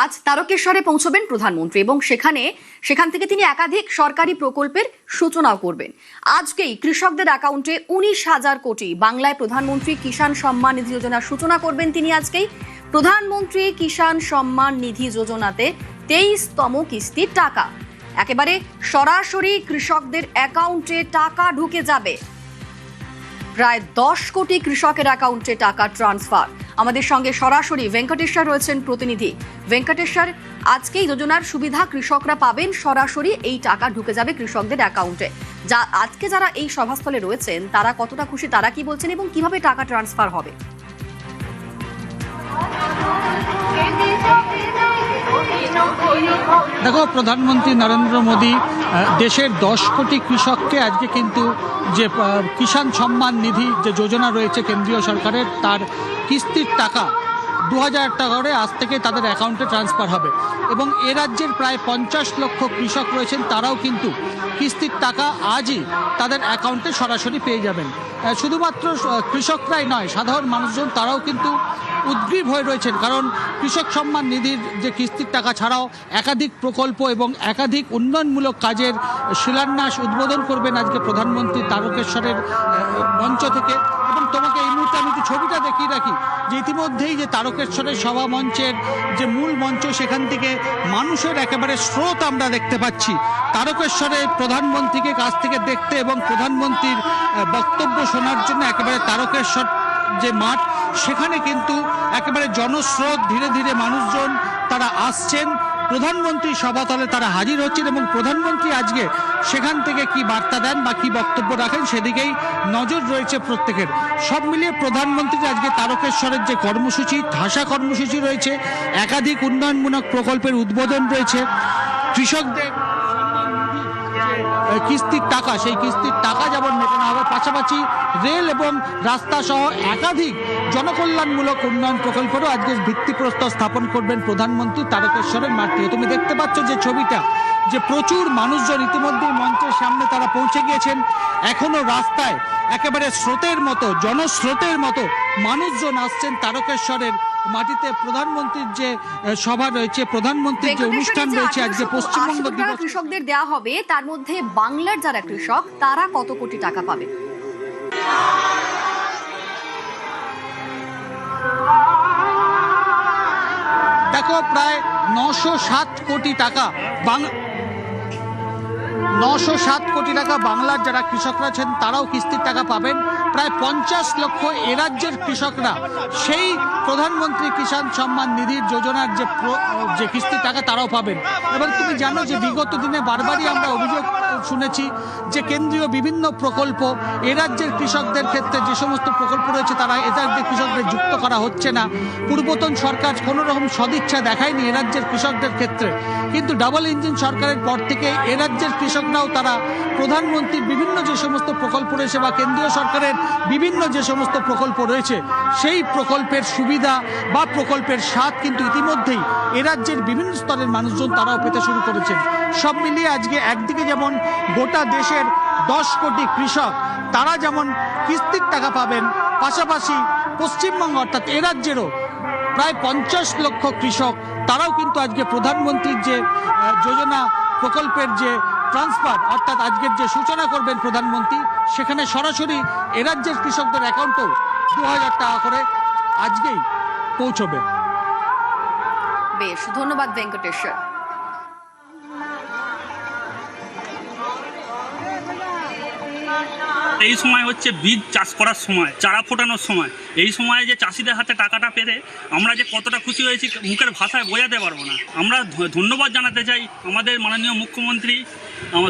আজ তারকেশ্বরে পৌঁছবেন প্রধানমন্ত্রী এবং সেখান থেকে তিনি একাধিক সরকারি প্রকল্পের সূচনাও করবেন। আজকেই কৃষকদের অ্যাকাউন্টে 19,000 কোটি বাংলায় প্রধানমন্ত্রী কিষাণ সম্মান নিধি যোজনার সূচনা করবেন তিনি আজকেই। প্রধানমন্ত্রী কিষাণ সম্মান নিধি যোজনাতে 23তম কিস্তির টাকা একেবারে সরাসরি কৃষকদের অ্যাকাউন্টে টাকা ঢুকে যাবে। প্রায় 10 কোটি কৃষকের অ্যাকাউন্টে টাকা ট্রান্সফার। আমাদের সঙ্গে সরাসরি ভেঙ্কটেশ্বর রয়েছেন প্রতিনিধি। ভেঙ্কটেশ্বর, আজকেই যোজনার সুবিধা কৃষকরা পাবেন, সরাসরি এই টাকা ঢুকে যাবে কৃষকদের অ্যাকাউন্টে। আজকে যারা এই সভাস্থলে রয়েছেন তারা কতটা খুশি, তারা কি বলছেন এবং কিভাবে টাকা ট্রান্সফার হবে? দেখো, প্রধানমন্ত্রী নরেন্দ্র মোদী দেশের 10 কোটি কৃষককে আজকে কিন্তু যে কিষাণ সম্মান নিধি যে যোজনা রয়েছে কেন্দ্রীয় সরকারের, তার কিস্তির টাকা 2000 টাকা করে আজ থেকে তাদের অ্যাকাউন্টে ট্রান্সফার হবে। এবং এ রাজ্যের প্রায় 50 লক্ষ কৃষক রয়েছেন, তারাও কিন্তু কিস্তির টাকা আজই তাদের অ্যাকাউন্টে সরাসরি পেয়ে যাবেন। শুধুমাত্র কৃষকরাই নয়, সাধারণ মানুষজন তারাও কিন্তু উদ্গ্রীব হয়ে রয়েছেন, কারণ কৃষক সম্মান নিধির যে কিস্তির টাকা ছাড়াও একাধিক প্রকল্প এবং একাধিক উন্নয়নমূলক কাজের শিলান্যাস উদ্বোধন করবেন আজকে প্রধানমন্ত্রী তারকেশ্বরের মঞ্চ থেকে। এবং তোমাকে এই মুহূর্তে আমি একটু ছবিটা দেখিয়ে রাখি যে ইতিমধ্যেই যে তারকেশ্বরের সভা মঞ্চের যে মূল মঞ্চ, সেখান থেকে মানুষের একেবারে স্রোত আমরা দেখতে পাচ্ছি তারকেশ্বরে প্রধানমন্ত্রীকে কাছ থেকে দেখতে এবং প্রধানমন্ত্রীর বক্তব্য শোনার জন্য। একেবারে তারকেশ্বর যে মাঠ, সেখানে কিন্তু একেবারে জনস্রোত, ধীরে ধীরে মানুষজন তারা আসছেন, প্রধানমন্ত্রী সভাতলে তারা হাজির হচ্ছেন এবং প্রধানমন্ত্রী আজকে সেখান থেকে কি বার্তা দেন বা কি বক্তব্য রাখেন সেদিকেই নজর রয়েছে প্রত্যেকের। সব মিলিয়ে প্রধানমন্ত্রীর আজকে তারকেশ্বরের যে কর্মসূচি, ভাষা কর্মসূচি রয়েছে, একাধিক উন্নয়নমূলক প্রকল্পের উদ্বোধন রয়েছে, কৃষকদের কিস্তির টাকা, সেই কিস্তির টাকা যেমন মেটানো হবে, পাশাপাশি রেল এবং রাস্তা সহ একাধিক জনকল্যাণমূলক উন্নয়ন প্রকল্পেরও আজকে ভিত্তিপ্রস্তর স্থাপন করবেন প্রধানমন্ত্রী তারকেশ্বরের মাঠ থেকে। তুমি দেখতে পাচ্ছ যে ছবিটা, যে প্রচুর মানুষজন ইতিমধ্যেই মঞ্চের সামনে তারা পৌঁছে গিয়েছেন। এখনো রাস্তায় একেবারে স্রোতের মতো, জনস্রোতের মতো মানুষজন আসছেন তারকেশ্বরের মাটিতে। প্রধানমন্ত্রীর যে সভা রয়েছে, প্রধানমন্ত্রীর যে অনুষ্ঠান রয়েছে আজকে পশ্চিমবঙ্গ দিবস কৃষকদের দেওয়া হবে, তার মধ্যে বাংলার যারা কৃষক তারা কত কোটি টাকা পাবে? দেখো, প্রায় 907 কোটি টাকা 907 কোটি টাকা বাংলার যারা কৃষকরা আছেন তারাও কিস্তির টাকা পাবেন। প্রায় 50 লক্ষ এ রাজ্যের কৃষকরা সেই প্রধানমন্ত্রী কিষাণ সম্মান নিধির যোজনার যে কিস্তির টাকা তারাও পাবেন। এবং তুমি জানো যে বিগত দিনে বারবারই আমরা অভিযোগ শুনেছি যে কেন্দ্রীয় বিভিন্ন প্রকল্প এ রাজ্যের কৃষকদের ক্ষেত্রে যে সমস্ত প্রকল্প রয়েছে তারা এ রাজ্যের কৃষকদের যুক্ত করা হচ্ছে না। পূর্বতন সরকার কোনো রকম সদিচ্ছা দেখায়নি এ রাজ্যের কৃষকদের ক্ষেত্রে, কিন্তু ডাবল ইঞ্জিন সরকারের পর থেকে এ রাজ্যের কৃষকরাও তারা প্রধানমন্ত্রীর বিভিন্ন যে সমস্ত প্রকল্প রয়েছে বা কেন্দ্রীয় সরকারের বিভিন্ন যে সমস্ত প্রকল্প রয়েছে সেই প্রকল্পের সুবিধা বা প্রকল্পের স্বাদ কিন্তু ইতিমধ্যেই এ রাজ্যের বিভিন্ন স্তরের মানুষজন তারাও পেতে শুরু করেছেন। সব মিলিয়ে আজকে একদিকে যেমন গোটা দেশের 10 কোটি কৃষক তারা যেমন কিস্তির টাকা পাবেন, পাশাপাশি পশ্চিমবঙ্গ অর্থাৎ এ রাজ্যেরও প্রায় 50 লক্ষ কৃষক তারাও কিন্তু আজকে প্রধানমন্ত্রীর যে যোজনা প্রকল্পের যে ট্রান্সফার অর্থাৎ আজকের যে সূচনা করবেন প্রধানমন্ত্রী, সেখানে সরাসরি এ রাজ্যের কৃষকদের অ্যাকাউন্টেও 2000 টাকা করে আজকেই পৌঁছবে। বেশ, ধন্যবাদ ভেঙ্কটেশ্বর। এই সময় হচ্ছে বীজ চাষ করার সময়, চারা ফোটানোর সময়। এই সময়ে যে চাষিদের হাতে টাকাটা পেরে আমরা যে কতটা খুশি হয়েছি মুখের ভাষায় বোঝাতে পারবো না। আমরা ধন্যবাদ জানাতে চাই আমাদের মাননীয় মুখ্যমন্ত্রী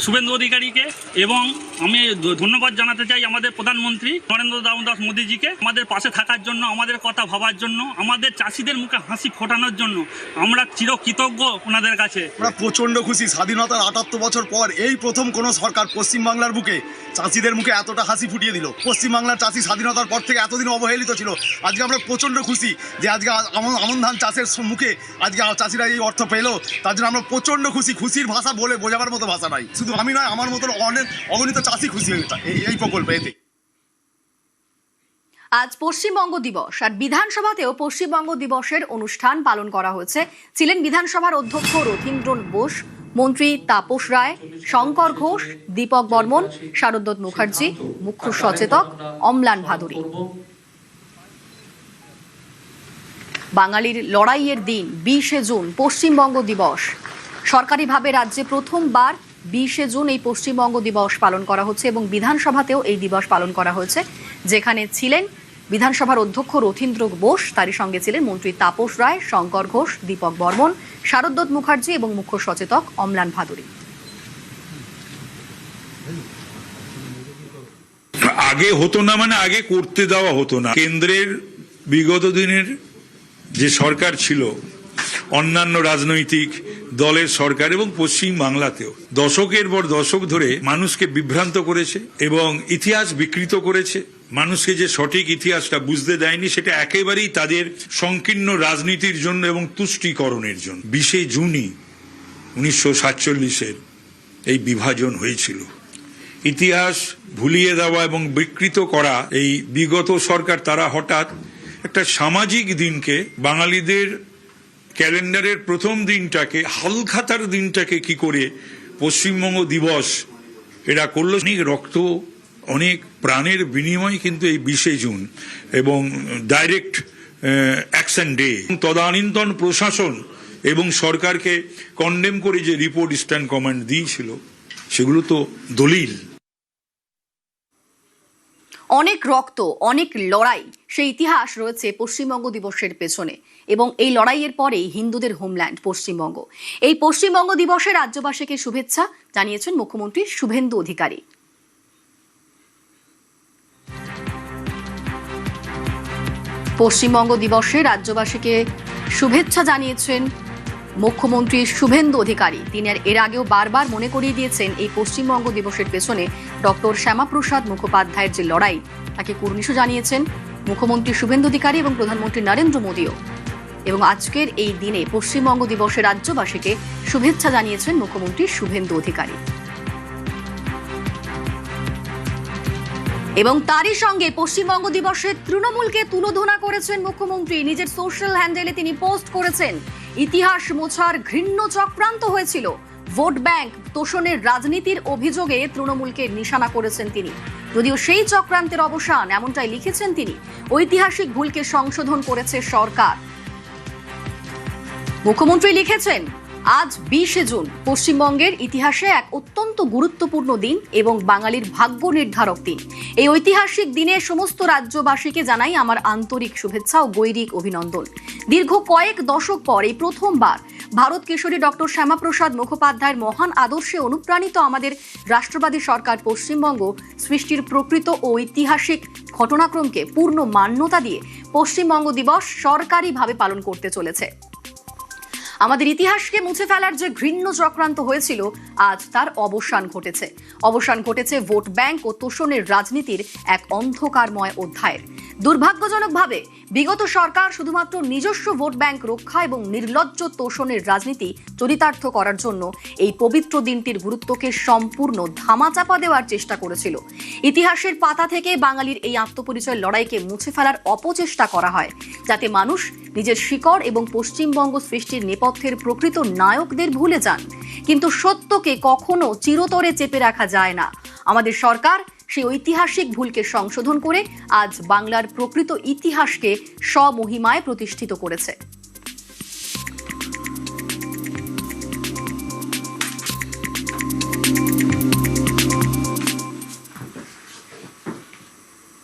শুভেন্দু অধিকারীকে, এবং আমি ধন্যবাদ জানাতে চাই আমাদের প্রধানমন্ত্রী নরেন্দ্র দামোদর মোদীজিকে আমাদের পাশে থাকার জন্য, আমাদের কথা ভাবার জন্য, আমাদের চাষিদের মুখে হাসি ফোটানোর জন্য। আমরা চিরকৃতজ্ঞ ওনাদের কাছে। আমরা প্রচণ্ড খুশি। স্বাধীনতার 78 বছর পর এই প্রথম কোনো সরকার পশ্চিমবাংলার বুকে চাষিদের মুখে এতটা হাসি ফুটিয়ে দিল। পশ্চিমবাংলার চাষি স্বাধীনতার পর থেকে এতদিন অবহেলিত ছিল। আজকে আমরা প্রচণ্ড খুশি যে আজকে আমন ধান চাষের মুখে আজকে চাষিরা এই অর্থ পেল। তার জন্য আমরা প্রচণ্ড খুশি। খুশির ভাষা বলে বোঝাবার মতো ভাষা নাই। শুধু আমি নয়, আমার মতন অনেক অগণিত চাষি খুশি হয়ে এই প্রকল্পে এতে। আজ পশ্চিমবঙ্গ দিবস আর বিধানসভাতেও পশ্চিমবঙ্গ দিবসের অনুষ্ঠান পালন করা হয়েছে। ছিলেন বিধানসভার অধ্যক্ষ রথীন্দ্র বোস, মন্ত্রী তাপস রায়, শঙ্কর ঘোষ, দীপক বর্মন, শারদত্ত মুখার্জি, মুখ্য সচেতক অম্লান ভাদুরী। বাঙালির লড়াইয়ের দিন 20শে জুন পশ্চিমবঙ্গ দিবস। সরকারিভাবে রাজ্যে প্রথমবার 20শে জুন এই পশ্চিমবঙ্গ দিবস পালন করা হচ্ছে এবং বিধানসভাতেও এই দিবস পালন করা হয়েছে, যেখানে ছিলেন বিধানসভার অধ্যক্ষ রথীন্দ্র বোস, তারই সঙ্গে ছিলেন মন্ত্রী তাপস রায়, শঙ্কর ঘোষ, দীপক বর্মন, শারদত্ত মুখার্জি এবং মুখ্য সচেতক অম্লান ভাদুরী। আগে হতো না, মানে আগে করতে দেওয়া হতো না। কেন্দ্রের বিগত দিনের যে সরকার ছিল, অন্যান্য রাজনৈতিক দলের সরকার এবং পশ্চিম বাংলাতেও দশকের পর দশক ধরে মানুষকে বিভ্রান্ত করেছে এবং ইতিহাস বিকৃত করেছে। মানুষকে যে সঠিক ইতিহাসটা বুঝতে দেয়নি, সেটা একেবারেই তাদের সংকীর্ণ রাজনীতির জন্য এবং তুষ্টিকরণের জন্য। 20শে জুনই 1947-এর এই বিভাজন হয়েছিল। ইতিহাস ভুলিয়ে দেওয়া এবং বিকৃত করা এই বিগত সরকার, তারা হঠাৎ একটা সামাজিক দিনকে, বাঙালিদের ক্যালেন্ডারের প্রথম দিনটাকে, হালখাতার দিনটাকে কি করে পশ্চিমবঙ্গ দিবস এরা করলো। অনেক রক্ত, অনেক প্রাণের বিনিময় কিন্তু এই 20শে জুন এবং ডাইরেক্ট অ্যাকশন ডে। তদানীন্তন প্রশাসন এবং সরকারকে কন্ডেম করে যে রিপোর্ট ইস্টার্ন কমান্ড দিয়েছিল, সেগুলো তো দলিল। অনেক রক্ত, অনেক লড়াই, সেই ইতিহাস রয়েছে পশ্চিমবঙ্গ দিবসের পেছনে এবং এই লড়াইয়ের পরেই হিন্দুদের হোমল্যান্ড পশ্চিমবঙ্গ। এই পশ্চিমবঙ্গ দিবসে রাজ্যবাসীকে শুভেচ্ছা জানিয়েছেন মুখ্যমন্ত্রী শুভেন্দু অধিকারী। পশ্চিমবঙ্গ দিবসে রাজ্যবাসীকে শুভেচ্ছা জানিয়েছেন মুখ্যমন্ত্রী শুভেন্দু অধিকারী। তিনি এর আগেও বারবার মনে করিয়ে দিয়েছেন এই পশ্চিমবঙ্গ দিবসের পেছনে ডক্টর শ্যামাপ্রসাদ মুখোপাধ্যায়ের যে লড়াই, তাকে কুর্নিশও জানিয়েছেন মুখ্যমন্ত্রী শুভেন্দু অধিকারী এবং প্রধানমন্ত্রী নরেন্দ্র মোদীও। এবং আজকের এই দিনে পশ্চিমবঙ্গ দিবসে রাজ্যবাসীকে শুভেচ্ছা জানিয়েছেন মুখ্যমন্ত্রী শুভেন্দু অধিকারী। এবং তারই সঙ্গে পশ্চিমবঙ্গ দিবসে তৃণমূলকে তুলোধনা করেছেন মুখ্যমন্ত্রী। নিজের সোশ্যাল হ্যান্ডেলে তিনি পোস্ট করেছেন, ইতিহাস মোছার ঘৃণ্য চক্রান্ত হয়েছিল। ভোট ব্যাংক তোষণের রাজনীতির অভিযোগে তৃণমূলকে নিশানা করেছেন তিনি। যদিও সেই চক্রান্তের অবসান, এমনটাই লিখেছেন তিনি। ঐতিহাসিক ভুলকে সংশোধন করেছে সরকার। মুখ্যমন্ত্রী লিখেছেন, আজ 20শে জুন পশ্চিমবঙ্গের ইতিহাসে এক অত্যন্ত গুরুত্বপূর্ণ দিন এবং বাঙালির ভাগ্য নির্ধারক দিন। এই ঐতিহাসিক দিনে সমস্ত রাজ্যবাসীকে জানাই আমার আন্তরিক শুভেচ্ছা ও গৈরিক অভিনন্দন। দীর্ঘ কয়েক দশক পর এই প্রথমবার ভারত কেশরী ডক্টর শ্যামাপ্রসাদ মুখোপাধ্যায়ের মহান আদর্শে অনুপ্রাণিত আমাদের রাষ্ট্রবাদী সরকার পশ্চিমবঙ্গ সৃষ্টির প্রকৃত ও ঐতিহাসিক ঘটনাক্রমকে পূর্ণ মান্যতা দিয়ে পশ্চিমবঙ্গ দিবস সরকারিভাবে পালন করতে চলেছে। আমাদের ইতিহাসকে মুছে ফেলার যে ঘৃণ্য চক্রান্ত হয়েছিল, আজ তার অবসান ঘটেছে। অবসান ঘটেছে ভোট ব্যাংক ও তোষণের রাজনীতির এক অন্ধকারময় অধ্যায়ের। দুর্ভাগ্যজনকভাবে বিগত সরকার শুধুমাত্র নিজস্ব ভোট ব্যাংক রক্ষা এবং নির্লজ্জ তোষণের রাজনীতি চরিতার্থ করার জন্য এই পবিত্র দিনটির গুরুত্বকে সম্পূর্ণ ধামাচাপা দেওয়ার চেষ্টা করেছিল। ইতিহাসের পাতা থেকে বাঙালির এই আত্মপরিচয় লড়াইকে মুছে ফেলার অপচেষ্টা করা হয়, যাতে মানুষ নিজের শিকড় এবং পশ্চিমবঙ্গ সৃষ্টির নেপথ্যের প্রকৃত নায়কদের ভুলে যান। কিন্তু সত্যকে কখনো চিরতরে চেপে রাখা যায় না। আমাদের সরকার সেই ঐতিহাসিক ভুলকে সংশোধন করে আজ বাংলার প্রকৃত ইতিহাসকে স্বমহিমায় প্রতিষ্ঠিত করেছে।